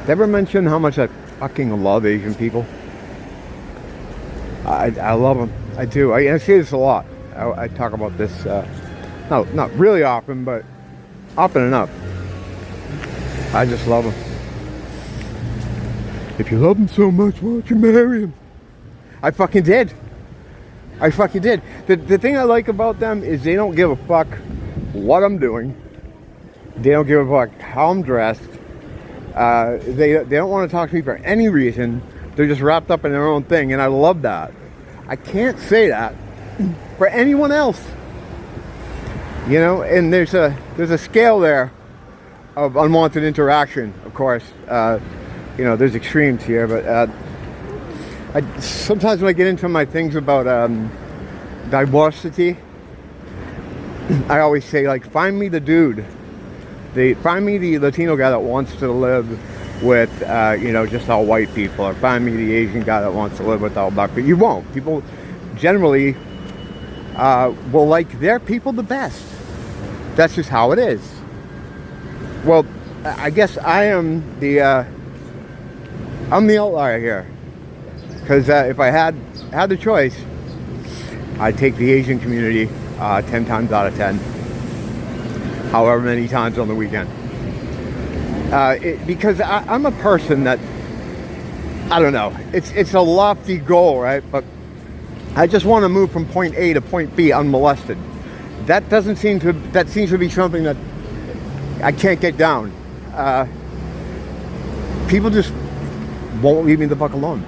Did I ever mention how much I fucking love Asian people? I love them. I do. I say this a lot. I talk about this, no, not really often, but often enough. I just love them. If you love them so much, why don't you marry them? I fucking did. I fucking did. The thing I like about them is they don't give a fuck what I'm doing. They don't give a fuck how I'm dressed. They don't want to talk to me for any reason. They're just wrapped up in their own thing, and I love that. I can't say that for anyone else. You know, and there's a scale there of unwanted interaction, of course. You know, there's extremes here, but sometimes when I get into my things about diversity, I always say, like, find me the dude. Find me the Latino guy that wants to live with, you know, just all white people, or find me the Asian guy that wants to live with all black people. You won't. People generally will like their people the best. That's just how it is. Well, I guess I am I'm the outlier here, because if I had the choice, I'd take the Asian community 10 times out of 10, however many times on the weekend. Because I'm a person that, I don't know, it's a lofty goal, right? But I just want to move from point A to point B unmolested. That seems to be something that I can't get down. People just won't leave me the fuck alone.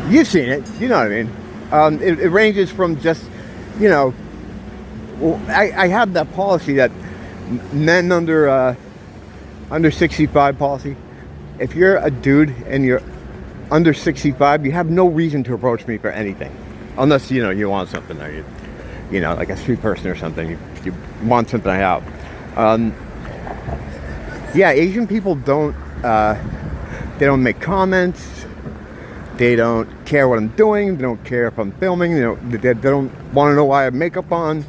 You've seen it, you know what I mean? It ranges from just, you know, I have that policy that men under 65 policy. If you're a dude and you're under 65, you have no reason to approach me for anything, unless, you know, you want something, or you know, like a street person or something. You want something I have. Yeah, Asian people don't make comments. They don't care what I'm doing. They don't care if I'm filming. They don't want to know why I have makeup on.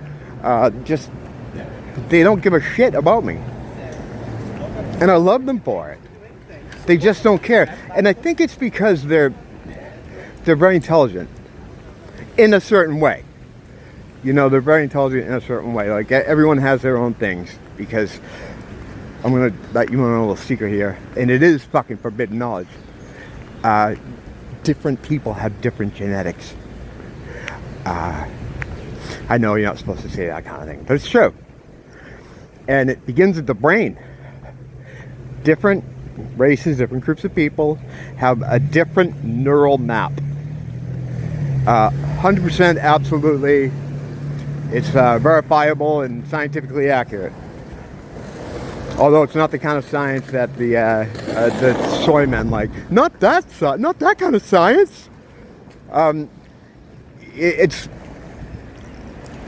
Just, they don't give a shit about me. And I love them for it. They just don't care. And I think it's because they're very intelligent in a certain way. You know, they're very intelligent in a certain way. Like, everyone has their own things. Because I'm going to let you in on a little secret here. And it is fucking forbidden knowledge. Different people have different genetics. I know you're not supposed to say that kind of thing, but it's true. And it begins at the brain. Different races, different groups of people have a different neural map. 100% absolutely, it's verifiable and scientifically accurate. Although it's not the kind of science that the soy men like. Not that kind of science.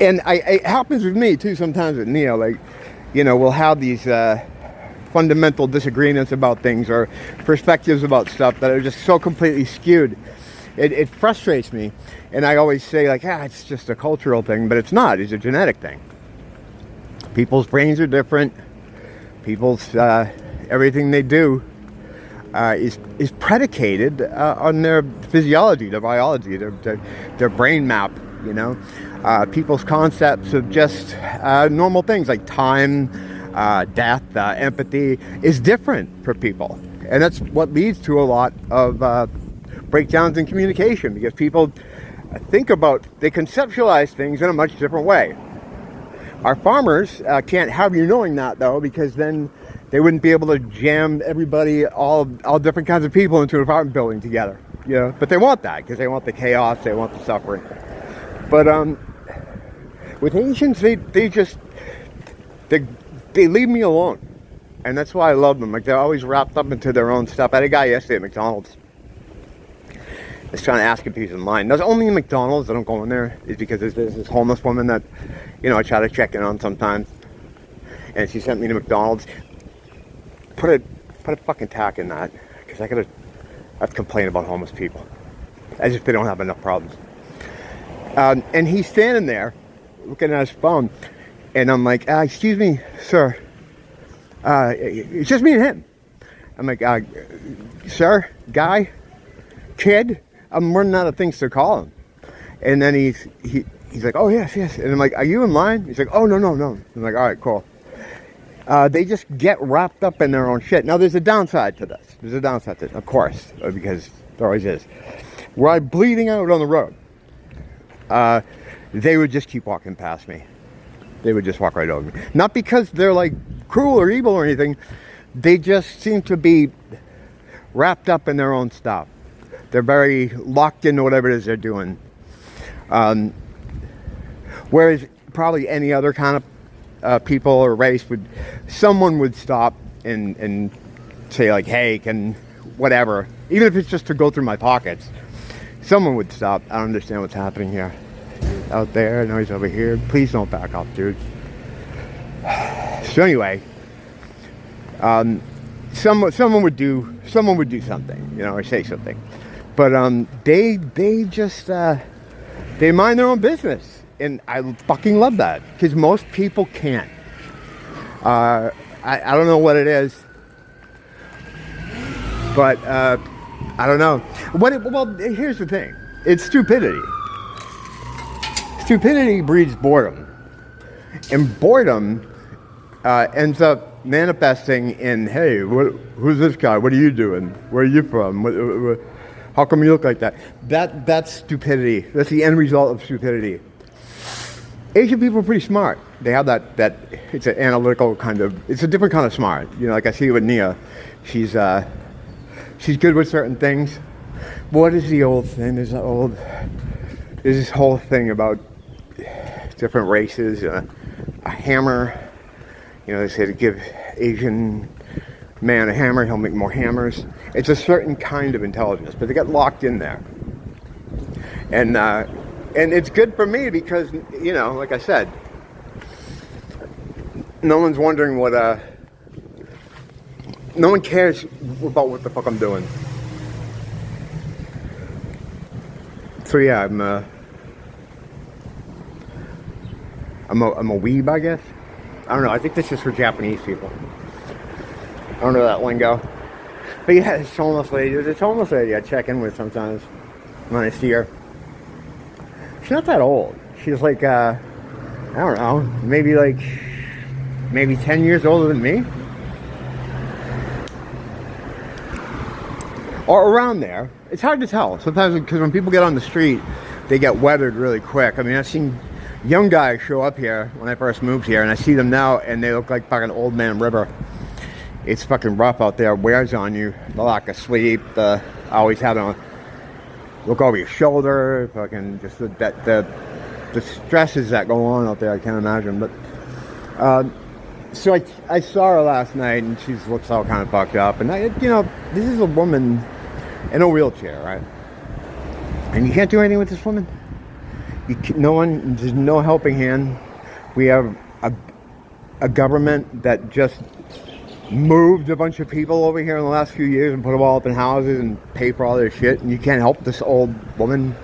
It happens with me too sometimes with Neo. Like, you know, we'll have these fundamental disagreements about things, or perspectives about stuff that are just so completely skewed. It frustrates me, and I always say, like, it's just a cultural thing, but it's not. It's a genetic thing. People's brains are different. People's everything they do is predicated on their physiology, their biology, their brain map. You know, people's concepts of just normal things like time, death, empathy is different for people, and that's what leads to a lot of breakdowns in communication, because people they conceptualize things in a much different way. Our farmers can't have you knowing that, though, because then they wouldn't be able to jam everybody, all different kinds of people into an apartment building together. You know, but they want that because they want the chaos, they want the suffering. But with Asians, they leave me alone, and that's why I love them. Like, they're always wrapped up into their own stuff. I had a guy yesterday at McDonald's. I was trying to ask if he's in line. That's only in McDonald's that I'm going there, is because there's this homeless woman that, you know, I try to check in on sometimes, and she sent me to McDonald's. Put a fucking tack in that, because I have to complain about homeless people, as if they don't have enough problems. And he's standing there looking at his phone, and I'm like, excuse me, sir, It's just me and him. I'm like, sir, guy, kid, I'm running out of things to call him. And then he's like, oh, yes. And I'm like, are you in line? He's like, oh, no. I'm like, all right, cool. They just get wrapped up in their own shit. Now, there's a downside to this. Of course, because there always is. Were I bleeding out on the road, they would just keep walking past me. They would just walk right over me. Not because they're like cruel or evil or anything. They just seem to be wrapped up in their own stuff. They're very locked into whatever it is they're doing. Whereas probably any other kind of people or race someone would stop and say like, hey, can whatever, even if it's just to go through my pockets, someone would stop. I don't understand what's happening here. Out there, now he's over here. Please don't back up, dude. So anyway, someone would do something, or say something, but they just they mind their own business, and I fucking love that, because most people can't. I don't know what it is, but I don't know well, here's the thing, it's stupidity. Stupidity breeds boredom, and boredom ends up manifesting in, hey, who's this guy? What are you doing? Where are you from? How come you look like that? That's stupidity. That's the end result of stupidity. Asian people are pretty smart. They have that it's an analytical kind of, it's a different kind of smart. Like I see with Nia. She's good with certain things. What is the old thing? There's this whole thing about different races. A hammer. They say to give Asian man a hammer, he'll make more hammers. It's a certain kind of intelligence, but they get locked in there. And it's good for me because, like I said, no one's wondering no one cares about what the fuck I'm doing. So yeah, I'm a weeb, I guess. I don't know. I think this is for Japanese people. I don't know that lingo. But yeah, this homeless lady. There's this homeless lady I check in with sometimes when I see her. She's not that old. She's like, I don't know, maybe 10 years older than me. Or around there. It's hard to tell. Sometimes, because when people get on the street, they get weathered really quick. I mean, I've seen young guys show up here when I first moved here, and I see them now, and they look like fucking old man river. It's fucking rough out there. Wears on you. The lack of sleep. Always having to look over your shoulder. Fucking just the stresses that go on out there. I can't imagine. But so I saw her last night, and she looks all kind of fucked up. And this is a woman in a wheelchair, right? And you can't do anything with this woman. There's no helping hand. We have a government that just moved a bunch of people over here in the last few years and put them all up in houses and pay for all their shit, and you can't help this old woman.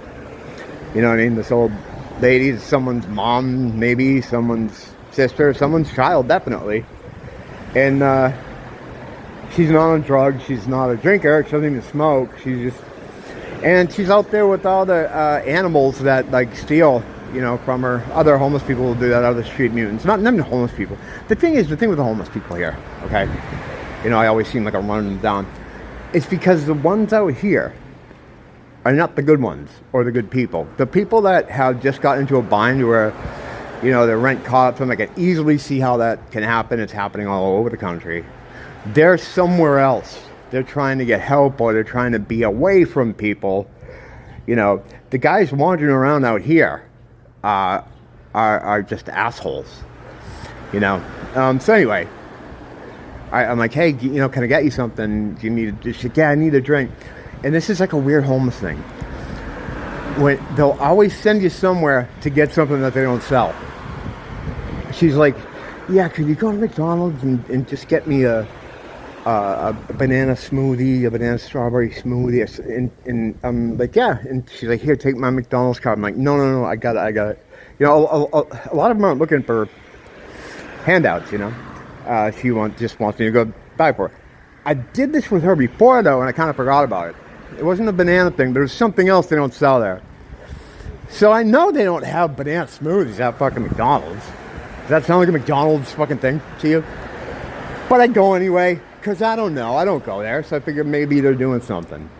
You know what I mean? This old lady, someone's mom, maybe someone's sister, someone's child, definitely. And she's not on drugs, she's not a drinker, she doesn't even smoke, and she's out there with all the animals that steal, from her. Other homeless people will do that, other street mutants. Not homeless people. The thing with the homeless people here, okay? I always seem like I'm running them down. It's because the ones out here are not the good ones or the good people. The people that have just got into a bind where, their rent caught up to them, I can easily see how that can happen. It's happening all over the country. They're somewhere else. They're trying to get help, or they're trying to be away from people. The guys wandering around out here are just assholes. So anyway, I'm like, hey, can I get you something? Do you need a... She's like, yeah, I need a drink. And this is like a weird homeless thing. When they'll always send you somewhere to get something that they don't sell. She's like, yeah, could you go to McDonald's and just get me a banana smoothie, a banana strawberry smoothie, and I'm like, yeah, and she's like, here, take my McDonald's card. I'm like, no, I got it. A lot of them aren't looking for handouts, She just wants me to go buy for her. I did this with her before, though, and I kind of forgot about it. It wasn't a banana thing, but it was something else they don't sell there. So I know they don't have banana smoothies at fucking McDonald's. Does that sound like a McDonald's fucking thing to you? But I go anyway, because I don't know. I don't go there, so I figured maybe they're doing something.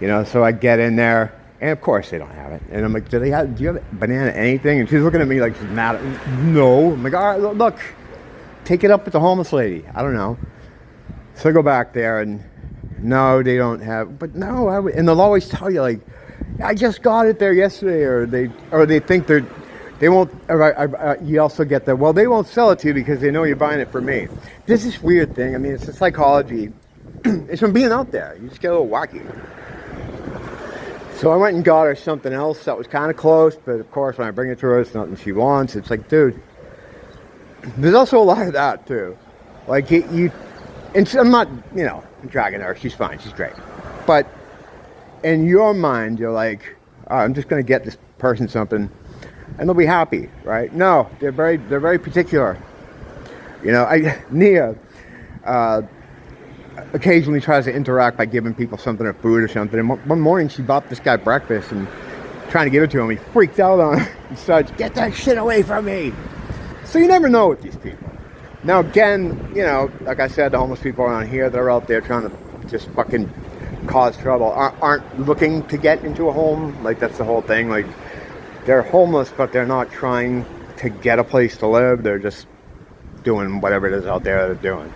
You know, so I get in there, and of course they don't have it. And I'm like, do you have banana anything? And she's looking at me like she's mad at me. No. I'm like, all right, look, take it up with the homeless lady. I don't know. So I go back there, and no, they don't have, but no, and they'll always tell you, like, I just got it there yesterday, or they think they won't, you also get that, well, they won't sell it to you because they know you're buying it for me. There's this weird thing, I mean, it's the psychology, it's from being out there, you just get a little wacky. So I went and got her something else that was kind of close, but of course when I bring it to her, it's nothing she wants. It's like, dude, there's also a lot of that too. Like, and I'm not, dragging her, she's fine, she's great. But in your mind, you're like, oh, I'm just going to get this person something, and they'll be happy, right? No, they're very particular. Nia occasionally tries to interact by giving people something or food or something. And one morning, she bought this guy breakfast and trying to give it to him. He freaked out on her and starts, get that shit away from me. So you never know with these people. Now, again, like I said, the homeless people around here, they're out there trying to just fucking cause trouble, aren't looking to get into a home. Like, that's the whole thing. Like, they're homeless, but they're not trying to get a place to live. They're just doing whatever it is out there they're doing.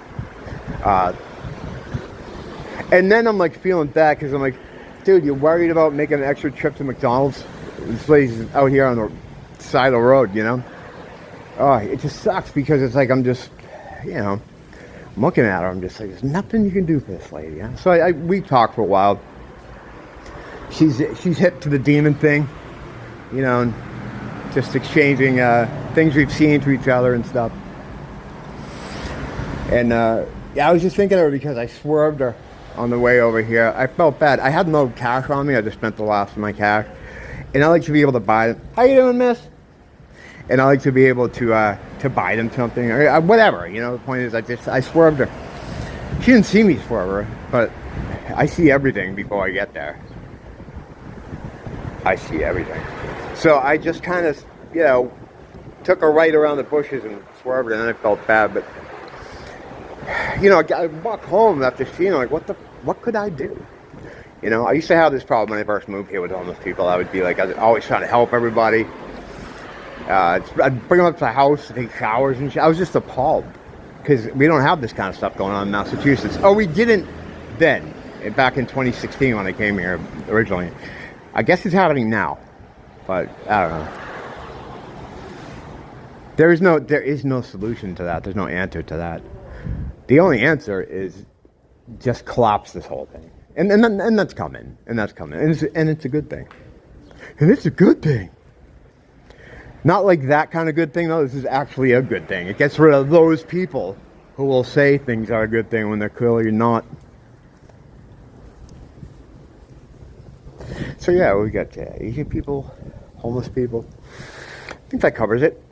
And then I'm like feeling bad because I'm like, dude, you're worried about making an extra trip to McDonald's? This place is out here on the side of the road, Oh, it just sucks because it's like I'm just, I'm looking at her. I'm just like, there's nothing you can do for this lady. Huh? So we talked for a while. She's hip to the demon thing, and just exchanging things we've seen to each other and stuff. And I was just thinking of her because I swerved her on the way over here. I felt bad. I had no cash on me. I just spent the last of my cash. And I like to be able to buy them. How you doing, miss? And I like to be able to buy them something or whatever. The point is, I swerved her. She didn't see me swerve her, but I see everything before I get there. I see everything. So I just kind of, took a right around the bushes and swerved her, and then I felt bad. But I walk home after seeing her, like, what could I do? I used to have this problem when I first moved here with homeless people. I would be like, I was always trying to help everybody. I'd bring them up to the house to take showers and shit. I was just appalled because we don't have this kind of stuff going on in Massachusetts. Oh, we didn't then, back in 2016 when I came here originally. I guess it's happening now, but I don't know. There is no solution to that. There's no answer to that. The only answer is just collapse this whole thing, and that's coming, and it's a good thing, and it's a good thing. Not like that kind of good thing, though. This is actually a good thing. It gets rid of those people who will say things are a good thing when they're clearly not. So yeah, we got Asian people, homeless people. I think that covers it.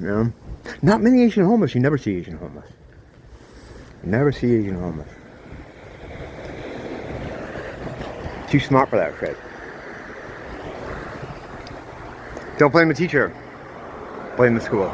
Not many Asian homeless. You never see Asian homeless. You never see Asian homeless. Too smart for that shit. Don't blame the teacher. Blame the school.